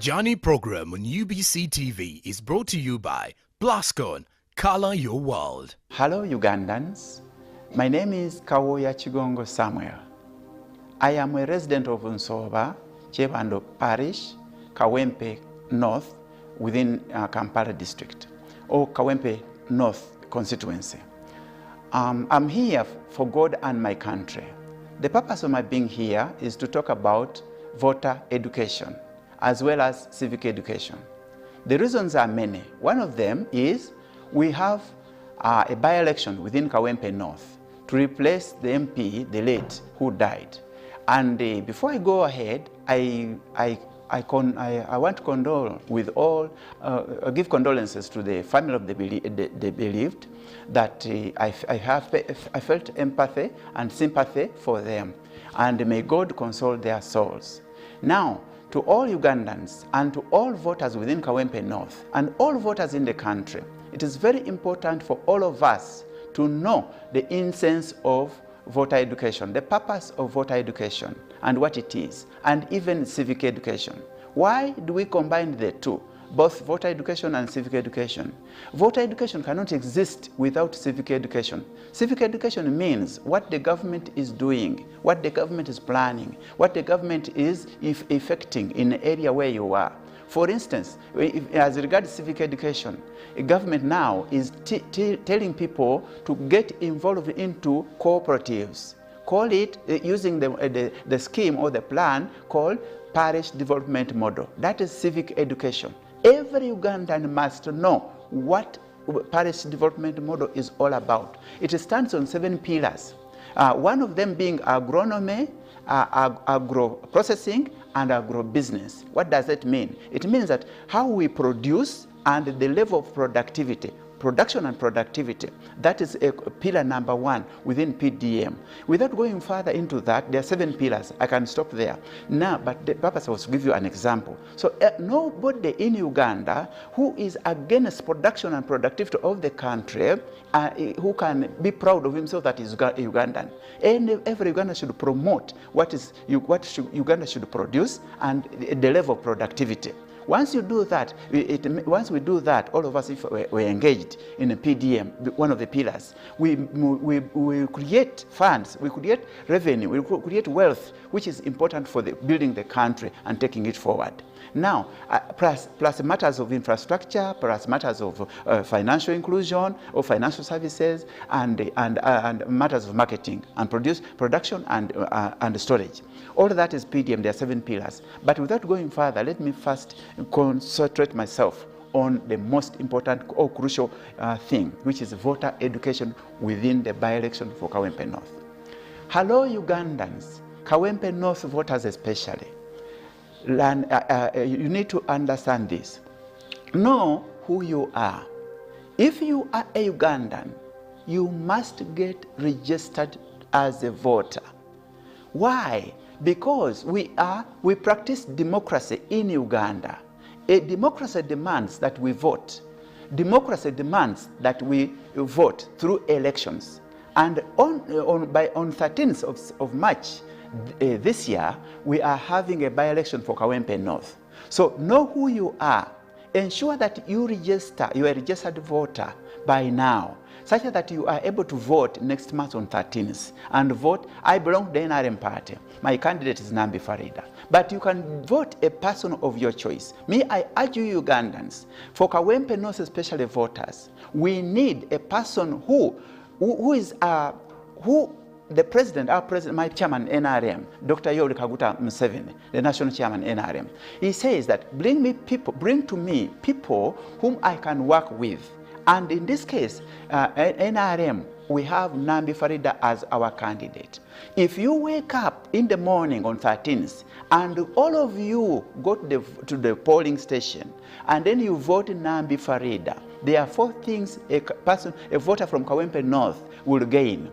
Johnny program on UBC TV is brought to you by Plascon, Color Your World. Hello Ugandans, my name is Kawoya Chigongo Samuel. I am a resident of Nsoba, Chebando Parish, Kawempe North, within Kampala district, or Kawempe North constituency. I'm here for God and my country. The purpose of my being here is to talk about voter education, as well as civic education. The reasons are many. One of them is we have a by-election within Kawempe North to replace the MP, the late, who died. And before I go ahead, I want to condole with all, give condolences to the family of the bereaved, that I felt empathy and sympathy for them, and may God console their souls. Now, to all Ugandans and to all voters within Kawempe North and all voters in the country, it is very important for all of us to know the essence of voter education, the purpose of voter education and what it is, and even civic education. Why do we combine the two, both voter education and civic education? Voter education cannot exist without civic education. Civic education means what the government is doing, what the government is planning, what the government is effecting in the area where you are. For instance, as regards civic education, a government now is telling people to get involved into cooperatives. Call it, using the scheme or the plan called Parish Development Model. That is civic education. Every Ugandan must know what Parish Development Model is all about. It stands on 7 pillars. One of them being agronomy, agro-processing, and agro-business. What does that mean? It means that how we produce and the level of productivity, production and productivity. That is a pillar number 1 within PDM. Without going further into that, there are 7 pillars. I can stop there. Now, but the purpose was to give you an example. So nobody in Uganda who is against production and productivity of the country, who can be proud of himself that is Ugandan. And every Ugandan should promote what Uganda should produce and the level of productivity. Once you do that, once we do that, all of us, if we're engaged in a PDM, one of the pillars, we create funds, we create revenue, we create wealth, which is important for building the country and taking it forward. Now, plus matters of infrastructure, plus matters of financial inclusion or financial services, and matters of marketing and production and storage. All that is PDM. There are 7 pillars. But without going further, let me first concentrate myself on the most important or crucial thing, which is voter education within the by-election for Kawempe North. Hello, Ugandans, Kawempe North voters especially. You need to understand this. Know who you are. If you are a Ugandan, you must get registered as a voter. Why? Because we practice democracy in Uganda. A democracy demands that we vote. Democracy demands that we vote through elections. And on 13th of March this year, we are having a by-election for Kawempe North. So know who you are. Ensure that you are a registered voter by now, such that you are able to vote next month on 13th. And vote, I belong to the NRM party. My candidate is Nambi Farida. But you can vote a person of your choice. Me, I urge you Ugandans, for Kawempe North especially voters, we need a person who the president, our president, my chairman NRM, Dr. Yoweri Kaguta Museveni, the national chairman NRM, he says that bring to me people whom I can work with. And in this case, NRM, we have Nambi Farida as our candidate. If you wake up in the morning on 13th and all of you go to the polling station and then you vote Nambi Farida, there are 4 things a voter from Kawempe North will gain.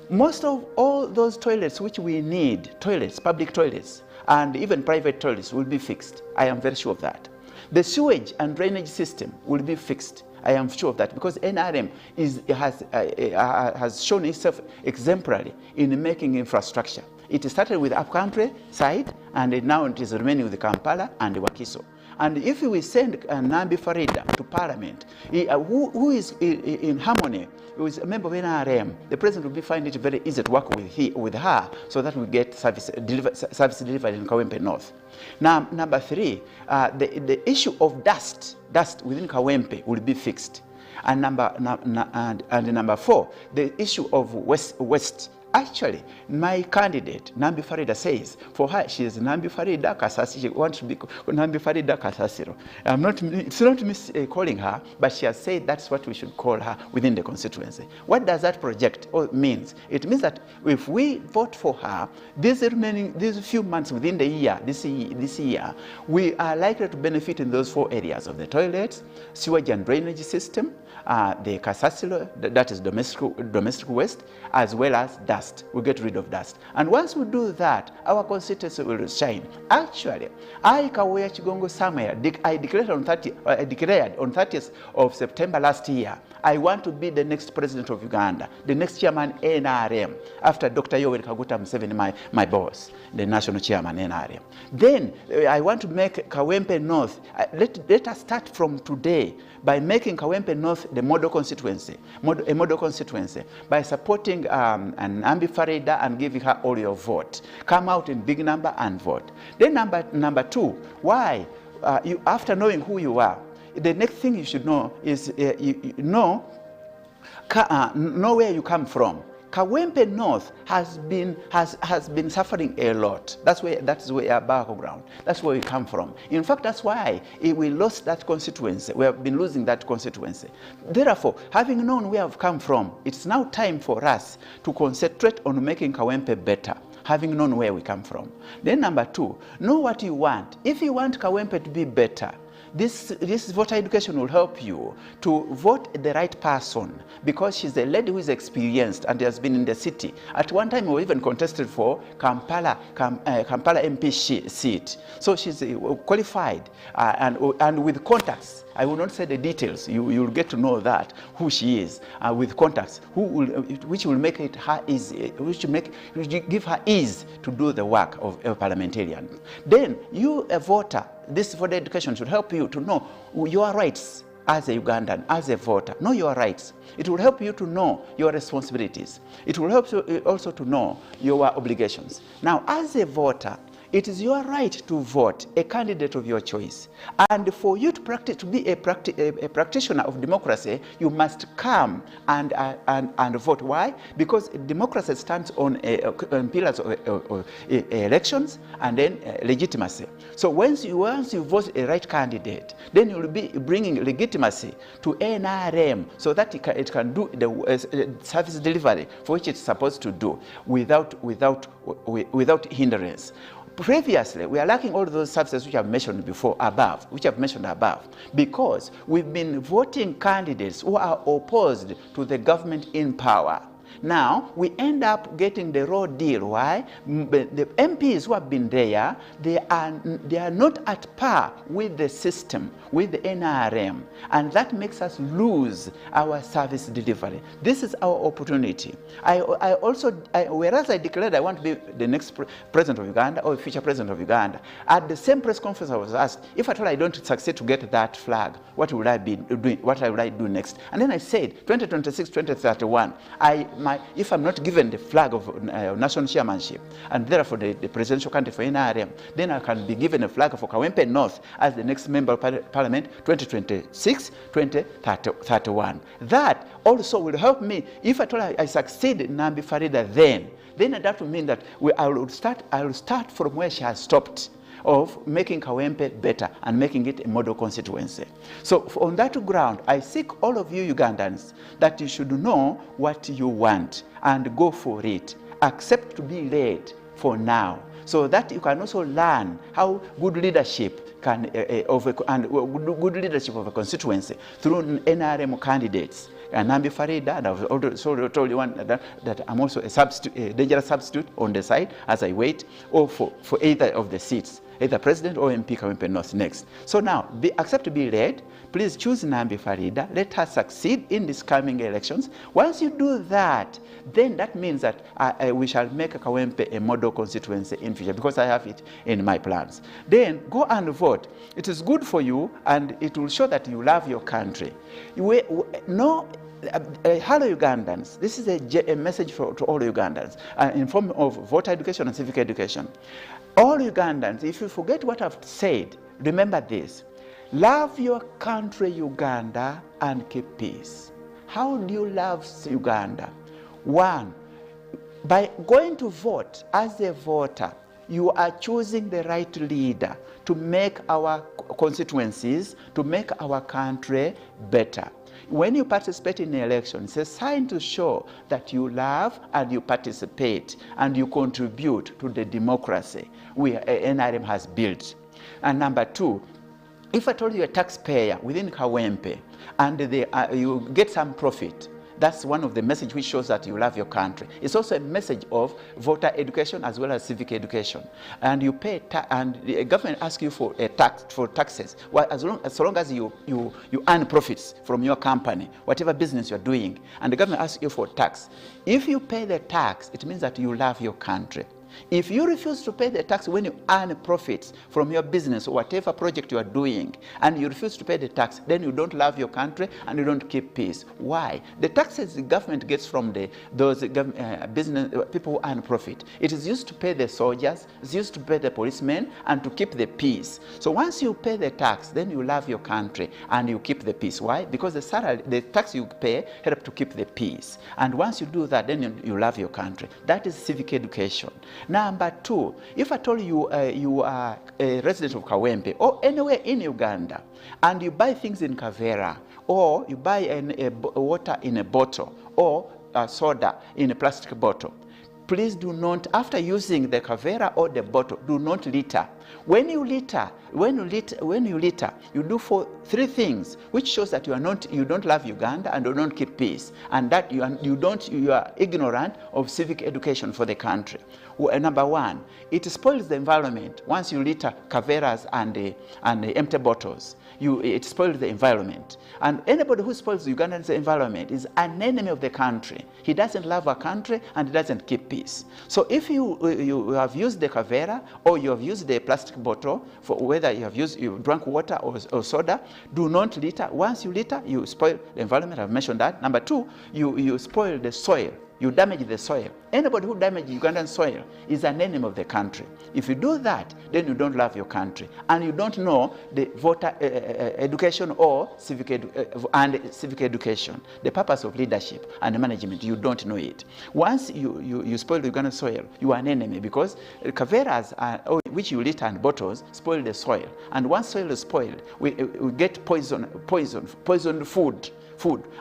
Most of all those toilets which we need, public toilets, and even private toilets will be fixed. I am very sure of that. The sewage and drainage system will be fixed. I am sure of that, because NRM has shown itself exemplary in making infrastructure. It started with Upcountry side, and now it is remaining with Kampala and Wakiso. And if we send Nambi Farida to Parliament, who is in harmony, who is a member of NRM, the President will find it very easy to work with her so that we get service delivered in Kawempe North. Now, number 3, the issue of dust within Kawempe will be fixed. And number 4, the issue of waste. Actually, my candidate, Nambi Farida, says for her, she is Nambi Farida Kasasi. She wants to be Nambi Farida Kasasiro. It's not me calling her, but she has said that's what we should call her within the constituency. What does that project means? It means that if we vote for her, these few months within the year, this year, we are likely to benefit in those 4 areas of the toilets, sewage and drainage system, the Kasasilo, that is domestic waste, as well as dust. We get rid of dust. And once we do that, our constituency will shine. Actually, I, Kawoya Chigongo Samuel, I declared on 30th of September last year, I want to be the next president of Uganda, the next chairman NRM, after Dr. Yoweri Kaguta Museveni, my boss, the national chairman NRM. Then I want to make Kawempe North, let us start from today by making Kawempe North the model constituency, a model constituency, by supporting an Nambi Farida and giving her all your vote. Come out in big number and vote. Then number 2, why? After knowing who you are, the next thing you should know is you know where you come from. Kawempe North has been suffering a lot. That's where our background. That's where we come from. In fact, that's why we lost that constituency. We have been losing that constituency. Therefore, having known where I've come from, it's now time for us to concentrate on making Kawempe better, having known where we come from. Then number 2, know what you want. If you want Kawempe to be better, this voter education will help you to vote the right person, because she's a lady who is experienced and has been in the city. At one time, we even contested for Kampala MP seat. So she's qualified and with contacts. I will not say the details. You'll get to know that, who she is, with contacts, which will make it her easy, which give her ease to do the work of a parliamentarian. Then you, a voter, this voter education should help you to know your rights as a Ugandan, as a voter. Know your rights. It will help you to know your responsibilities. It will help you also to know your obligations. Now, as a voter, it is your right to vote a candidate of your choice. And for you to be a practitioner of democracy, you must come and vote. Why? Because democracy stands on pillars of elections and then legitimacy. So once you vote a right candidate, then you will be bringing legitimacy to NRM so that it can do the service delivery for which it's supposed to do without hindrance. Previously, we are lacking all those services which I've mentioned above, because we've been voting candidates who are opposed to the government in power. Now, we end up getting the raw deal. Why? The MPs who have been there, they are not at par with the system, with the NRM, and that makes us lose our service delivery. This is our opportunity. Whereas I declared I want to be the next president of Uganda or future president of Uganda, at the same press conference I was asked, if at all I don't succeed to get that flag, what will I be doing? What will I do next? And then I said, 2026, 2031, if I'm not given the flag of national chairmanship, and therefore the presidential candidate for NRM, then I can be given a flag for Kawempe North as the next member of Parliament, 2026, 2031. That also will help me. If at all I succeed in Nambi Farida, then that will mean that I will start from where she has stopped, of making Kawempe better and making it a model constituency. So on that ground, I seek all of you Ugandans that you should know what you want and go for it. Accept to be led for now, so that you can also learn how good leadership good leadership of a constituency through NRM candidates. And Nambi Farida, and I've also told you that I'm also a dangerous substitute on the side as I wait, or for either of the seats. either President or MP Kawempe North next. So now, accept to be led. Please choose Nambi Farida. Let her succeed in these coming elections. Once you do that, then that means that we shall make Kawempe a model constituency in future, because I have it in my plans. Then go and vote. It is good for you, and it will show that you love your country. Hello Ugandans, this is a message to all Ugandans in form of voter education and civic education. All Ugandans, if you forget what I've said, remember this. Love your country, Uganda, and keep peace. How do you love Uganda? One, by going to vote as a voter, you are choosing the right leader to make our constituencies, to make our country better. When you participate in the election, it's a sign to show that you love and you participate and you contribute to the democracy NRM has built. And number two, if I told you a taxpayer within Kawempe and you get some profit, that's one of the messages which shows that you love your country. It's also a message of voter education as well as civic education. And you pay and the government asks you for a taxes. Well, as long as you earn profits from your company, whatever business you're doing, and the government asks you for tax. If you pay the tax, it means that you love your country. If you refuse to pay the tax when you earn profits from your business or whatever project you are doing, and you refuse to pay the tax, then you don't love your country and you don't keep peace. Why? The taxes the government gets from those business people who earn profit, it is used to pay the soldiers, it's used to pay the policemen, and to keep the peace. So once you pay the tax, then you love your country and you keep the peace. Why? Because the tax you pay help to keep the peace. And once you do that, then you love your country. That is civic education. Number two, if I told you you are a resident of Kawempe or anywhere in Uganda, and you buy things in Kavera, or you buy water in a bottle, or soda in a plastic bottle, please do not, after using the Kavera or the bottle, do not litter. When you litter, you do for three things, which shows that you don't love Uganda and you don't keep peace, and that you are ignorant of civic education for the country. Number one, it spoils the environment. Once you litter Kaveras and empty bottles, it spoils the environment. And anybody who spoils Uganda's environment is an enemy of the country. He doesn't love our country and he doesn't keep peace. So if you have used the Kavera or you have used the plastic bottle, for whether you drank water or soda, do not litter. Once you litter, you spoil the environment. I've mentioned that. Number two, you spoil the soil. You damage the soil. Anybody who damages Ugandan soil is an enemy of the country. If you do that, then you don't love your country, and you don't know the voter education or civic education, the purpose of leadership and management. You don't know it. Once you spoil the Ugandan soil, you are an enemy, because Kaveras which you litter and bottles spoil the soil, and once soil is spoiled, we get poisoned food.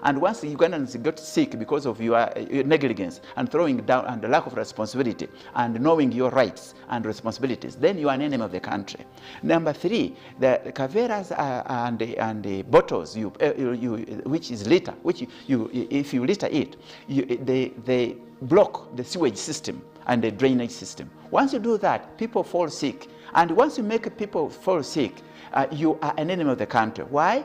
And once the Ugandans get sick because of your negligence and throwing down and the lack of responsibility and knowing your rights and responsibilities, then you are an enemy of the country. Number three, the Kaveras and the bottles which is litter, if you litter it, they block the sewage system and the drainage system. Once you do that, people fall sick, and once you make people fall sick, you are an enemy of the country. Why?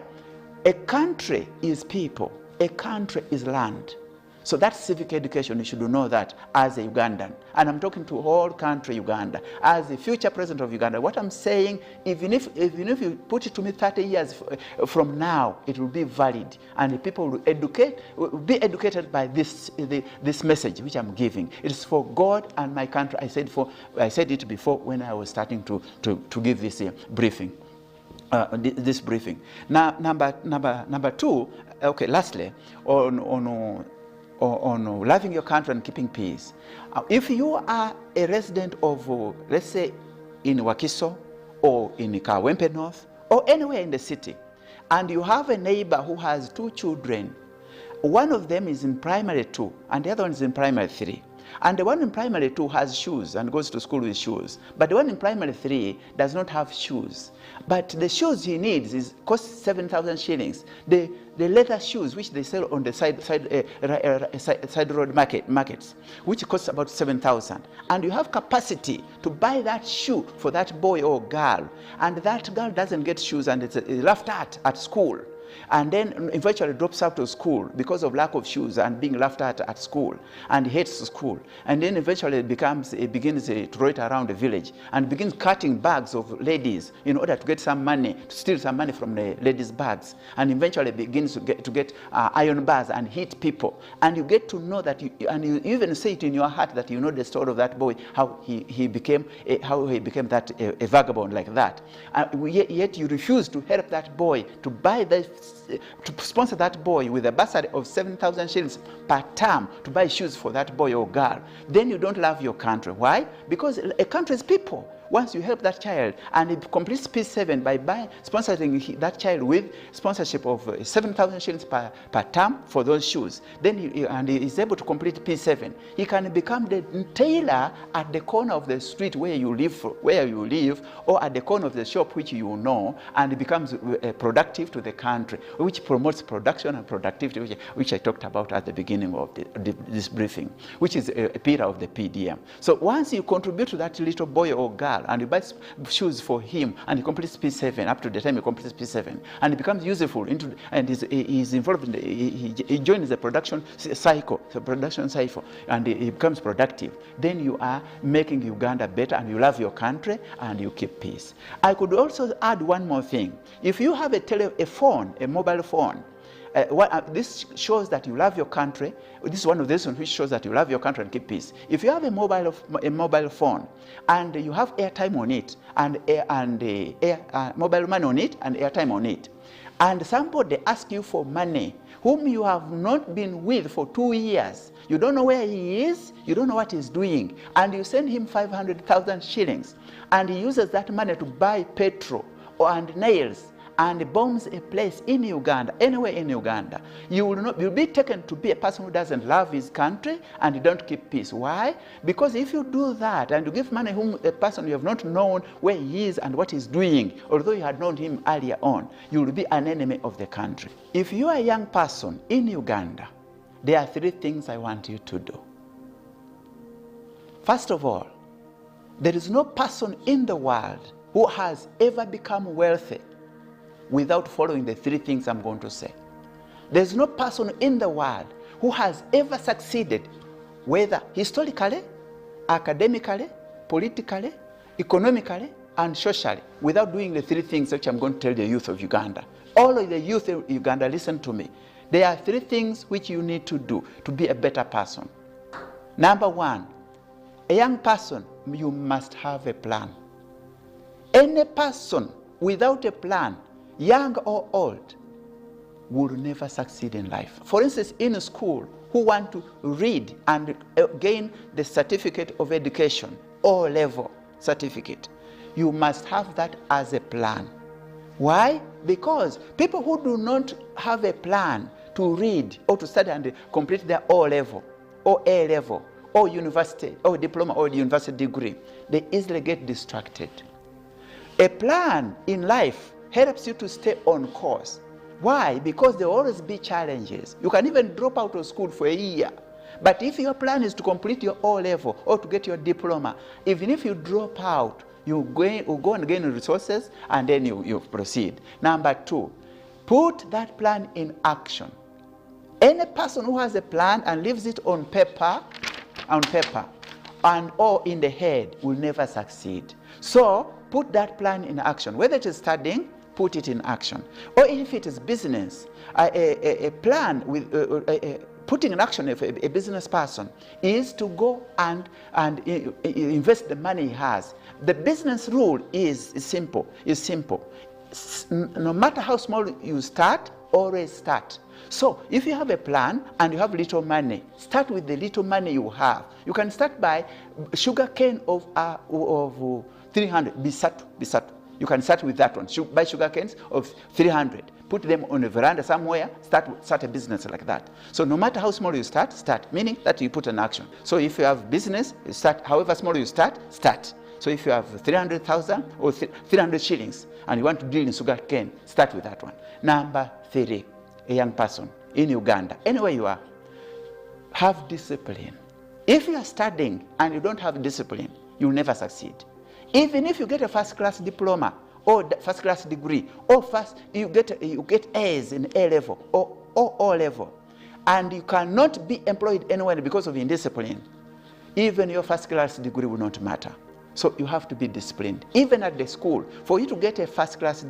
A country is people, a country is land. So that's civic education. You should know that as a Ugandan. And I'm talking to whole country Uganda. As the future president of Uganda, what I'm saying, even if you put it to me 30 years from now, it will be valid. And people will be educated by this message which I'm giving. It is for God and my country. I said it before when I was starting to give this briefing. This briefing. Now, number two. Okay. Lastly, on loving your country and keeping peace. If you are a resident of, let's say, in Wakiso or in Kawempe North or anywhere in the city, and you have a neighbor who has two children, one of them is in primary 2 and the other one is in primary 3. And the one in primary 2 has shoes and goes to school with shoes. But the one in primary 3 does not have shoes. But the shoes he needs cost 7,000 shillings. The leather shoes, which they sell on the side road markets, which costs about 7,000. And you have capacity to buy that shoe for that boy or girl. And that girl doesn't get shoes and it's laughed at school. And then eventually drops out of school because of lack of shoes and being laughed at school, and hates school. And then eventually begins to roll around the village and begins cutting bags of ladies in order to get some money, to steal some money from the ladies' bags, and eventually begins to get iron bars and hit people. And you get to know that, and you even say it in your heart that you know the story of that boy, how he became that a vagabond like that. Yet you refuse to help that boy to buy to sponsor that boy with a bursary of 7,000 shillings per term to buy shoes for that boy or girl. Then you don't love your country. Why? Because a country is people. Once you help that child and it completes P7 by sponsoring that child with sponsorship of 7,000 shillings per term for those shoes, then he is able to complete P7. He can become the tailor at the corner of the street where you live, or at the corner of the shop which you know, and it becomes productive to the country, which promotes production and productivity, which I talked about at the beginning of this briefing, which is a pillar of the PDM. So once you contribute to that little boy or girl, and you buy shoes for him, and he completes P7 up to the time he completes P7, and he becomes useful and he's involved in he joins the production cycle, and he becomes productive. Then you are making Uganda better, and you love your country, and you keep peace. I could also add one more thing. If you have a mobile phone, this shows that you love your country. This is one of the reasons which shows that you love your country and keep peace. If you have a mobile phone and you have airtime on it and mobile money on it and airtime on it, and somebody asks you for money whom you have not been with for 2 years, you don't know where he is, you don't know what he's doing, and you send him 500,000 shillings, and he uses that money to buy petrol and nails, and bombs a place in Uganda, anywhere in Uganda, you'll be taken to be a person who doesn't love his country and you don't keep peace. Why? Because if you do that and you give money whom a person you have not known where he is and what he's doing, although you had known him earlier on, you will be an enemy of the country. If you are a young person in Uganda, there are 3 things I want you to do. First of all, there is no person in the world who has ever become wealthy without following the 3 things I'm going to say. There's no person in the world who has ever succeeded, whether historically, academically, politically, economically, and socially, without doing the 3 things which I'm going to tell the youth of Uganda. All of the youth of Uganda, listen to me. There are 3 things which you need to do to be a better person. Number 1, a young person, you must have a plan. Any person without a plan, young or old, will never succeed in life. For instance, in a school, who want to read and gain the certificate of education, O-level certificate, you must have that as a plan. Why? Because people who do not have a plan to read or to study and complete their O-level or A-level or university or diploma or university degree, they easily get distracted. A plan in life helps you to stay on course. Why? Because there will always be challenges. You can even drop out of school for a year. But if your plan is to complete your O-level or to get your diploma, even if you drop out, you go and gain resources, and then you proceed. Number 2, put that plan in action. Any person who has a plan and leaves it on paper and or in the head will never succeed. So put that plan in action. Whether it is studying, put it in action. Or if it is business, a plan with putting in action of a business person is to go and invest the money he has. The business rule is simple. No matter how small you start, always start. So if you have a plan and you have little money, start with the little money you have. You can start by sugar cane of 300, bisatu. You can start with that one. Buy sugar canes of 300. put them on a veranda somewhere, start a business like that. So no matter how small you start, meaning that you put an action. So if you have business, you start, however small you start. So if you have 300,000 or 300 shillings and you want to deal in sugar cane, start with that one. Number 3, a young person in Uganda, anywhere you are, have discipline. If you are studying and you don't have discipline, you'll never succeed. Even if you get a first-class diploma or first-class degree, or you get A's in A level or O level, and you cannot be employed anywhere because of indiscipline, even your first-class degree will not matter. So you have to be disciplined. Even at the school, for you to get a first-class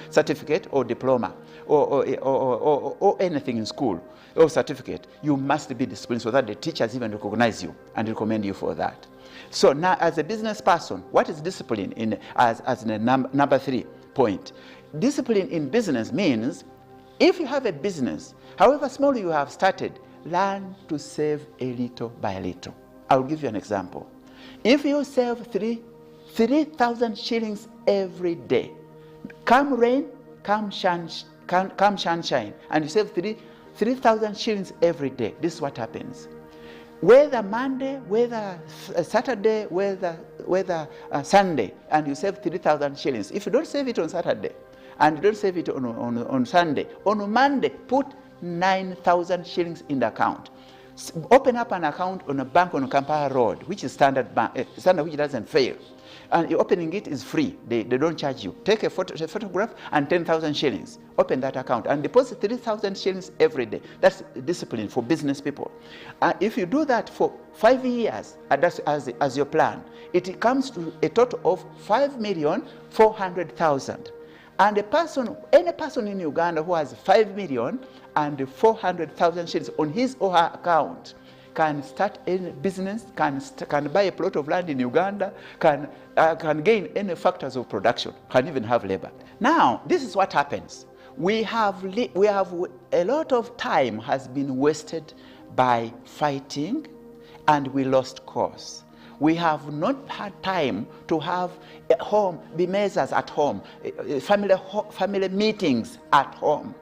certificate or diploma or anything in school or certificate, you must be disciplined so that the teachers even recognize you and recommend you for that. So now, as a business person, what is discipline as the number 3 point? Discipline in business means if you have a business, however small you have started, learn to save a little by little. I'll give you an example. If you save 3,000 shillings every day, come rain, come sunshine, and you save 3,000 shillings every day, this is what happens. Whether Monday, whether Saturday, whether Sunday, and you save 3,000 shillings. If you don't save it on Saturday, and you don't save it on Sunday, on Monday, put 9,000 shillings in the account. Open up an account on a bank on Kampala Road, which is standard bank, standard which doesn't fail. And opening it is free. They don't charge you. Take a photograph and 10,000 shillings. Open that account and deposit 3,000 shillings every day. That's discipline for business people. If you do that for 5 years, as your plan, it comes to a total of 5,400,000. And any person in Uganda who has 5,400,000 shillings on his or her account can start any business, can buy a plot of land in Uganda, can gain any factors of production, can even have labor. Now, this is what happens. We have a lot of time has been wasted by fighting, and we lost course. We have not had time to have mesas at home, family meetings at home.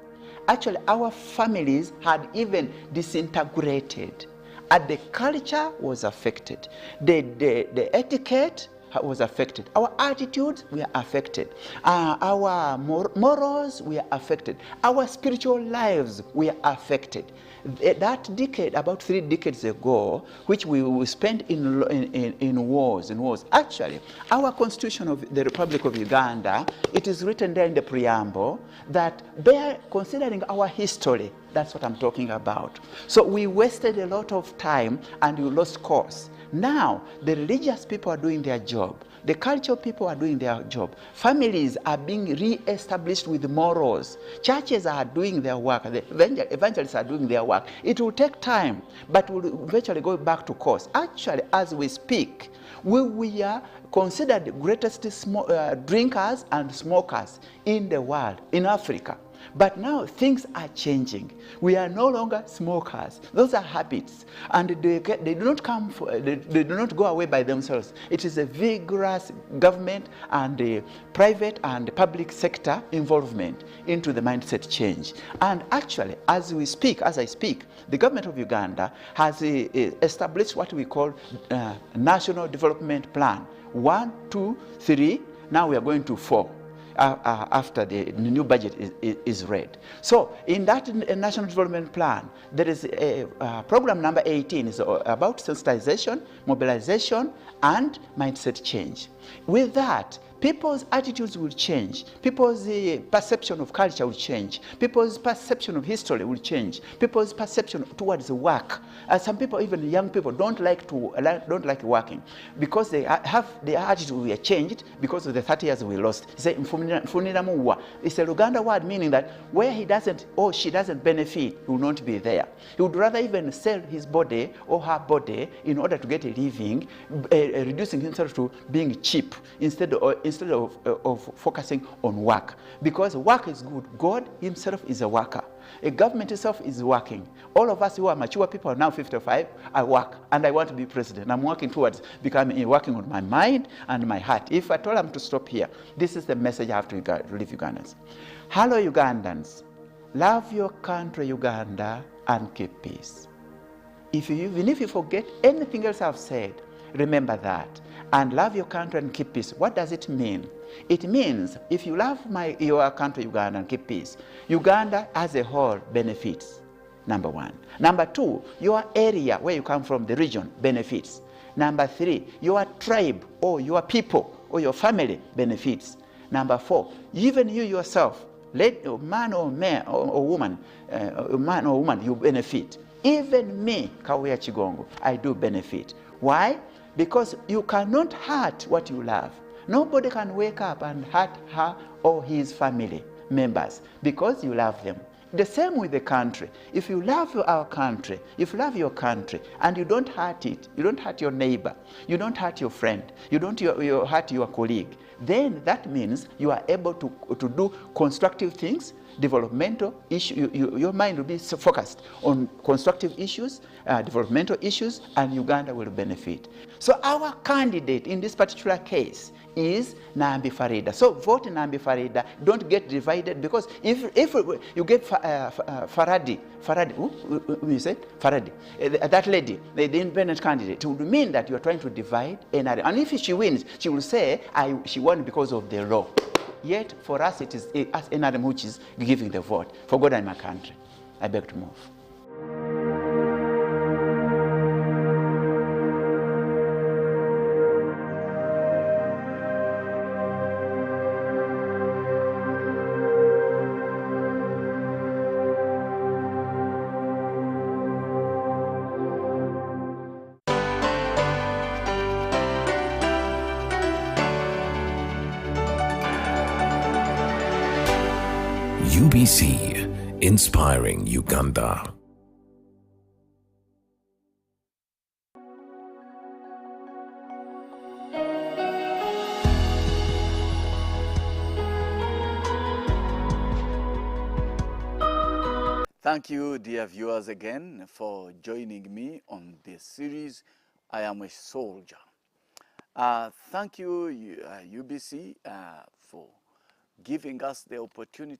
Actually, our families had even disintegrated. And the culture was affected. The etiquette was affected. Our attitudes were affected. Our morals were affected. Our spiritual lives were affected. That decade, about 3 decades ago, which we spent in wars. Actually, our Constitution of the Republic of Uganda, it is written there in the preamble that considering our history, that's what I'm talking about. So we wasted a lot of time and we lost course. Now, the religious people are doing their job. The cultural people are doing their job. Families are being re-established with morals. Churches are doing their work. The evangelists are doing their work. It will take time, but we'll eventually go back to course. Actually, as we speak, we are considered the greatest drinkers and smokers in the world, in Africa. But now things are changing. We are no longer smokers. Those are habits, and they do not they do not go away by themselves. It is a vigorous government and private and public sector involvement into the mindset change. And actually, as I speak, the government of Uganda has established what we call National Development Plan 1, 2, 3. Now we are going to 4. After the new budget is read. So in that National Development Plan, there is a program number 18 is about sensitization, mobilization, and mindset change. With that, people's attitudes will change. People's perception of culture will change. People's perception of history will change. People's perception towards work. Some people, even young people, don't like working because they have their attitude were changed because of the 30 years we lost. It's a Luganda word meaning that where he doesn't or she doesn't benefit, he will not be there. He would rather even sell his body or her body in order to get a living, reducing himself to being cheap instead of focusing on work. Because work is good. God himself is a worker. A government itself is working. All of us who are mature people, now 55, I work and I want to be president. I'm working towards working on my mind and my heart. If I told them to stop here, this is the message I have to leave Ugandans. Hello, Ugandans. Love your country, Uganda, and keep peace. Even if you forget anything else I've said, remember that. And love your country and keep peace. What does it mean? It means if you love your country, Uganda, and keep peace, Uganda as a whole benefits, number one. Number two, your area where you come from, the region, benefits. Number three, your tribe or your people or your family benefits. Number four, even you yourself, man or man or woman, man or woman, you benefit. Even me, Kaweya Chigongo, I do benefit. Why? Because you cannot hurt what you love. Nobody can wake up and hurt her or his family members because you love them. The same with the country. If you love our country, if you love your country and you don't hurt it, you don't hurt your neighbor, you don't hurt your friend, you don't hurt your colleague, then that means you are able to do constructive things, developmental issue. Your mind will be focused on constructive issues, developmental issues, and Uganda will benefit. So our candidate in this particular case is Nambi Farida. So vote Nambi Farida. Don't get divided, because if you get Faradi, who you said? Faradi, that lady, the independent candidate, it would mean that you are trying to divide NRM. And if she wins, she will say, she won because of the law. Yet for us, it is us NRM which is giving the vote. For God and my country, I beg to move. UBC, inspiring Uganda. Thank you, dear viewers, again for joining me on this series, I Am a Soldier. Thank you, UBC, for giving us the opportunity